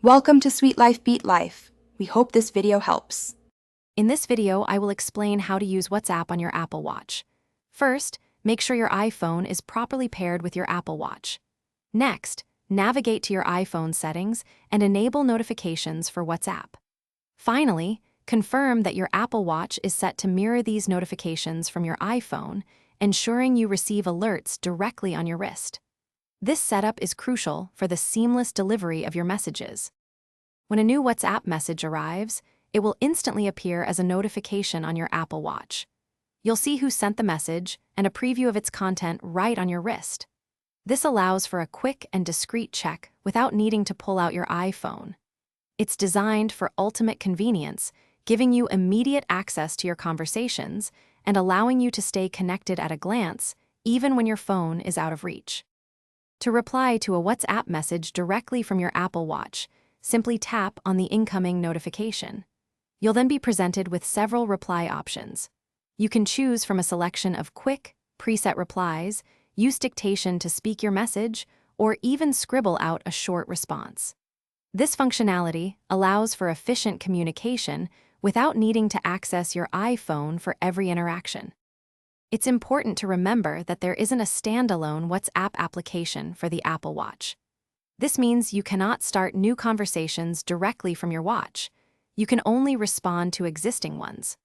Welcome to Sweet Life Beat Life. We hope this video helps. In this video, I will explain how to use WhatsApp on your Apple Watch. First, make sure your iPhone is properly paired with your Apple Watch. Next, navigate to your iPhone settings and enable notifications for WhatsApp. Finally, confirm that your Apple Watch is set to mirror these notifications from your iPhone, ensuring you receive alerts directly on your wrist. This setup is crucial for the seamless delivery of your messages. When a new WhatsApp message arrives, it will instantly appear as a notification on your Apple Watch. You'll see who sent the message and a preview of its content right on your wrist. This allows for a quick and discreet check without needing to pull out your iPhone. It's designed for ultimate convenience, giving you immediate access to your conversations and allowing you to stay connected at a glance, even when your phone is out of reach. To reply to a WhatsApp message directly from your Apple Watch, simply tap on the incoming notification. You'll then be presented with several reply options. You can choose from a selection of quick, preset replies, use dictation to speak your message, or even scribble out a short response. This functionality allows for efficient communication without needing to access your iPhone for every interaction. It's important to remember that there isn't a standalone WhatsApp application for the Apple Watch. This means you cannot start new conversations directly from your watch. You can only respond to existing ones.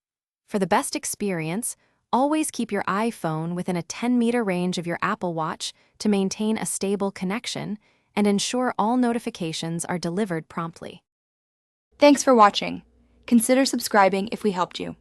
For the best experience, always keep your iPhone within a 10-meter range of your Apple Watch to maintain a stable connection and ensure all notifications are delivered promptly. Thanks for watching. Consider subscribing if we helped you.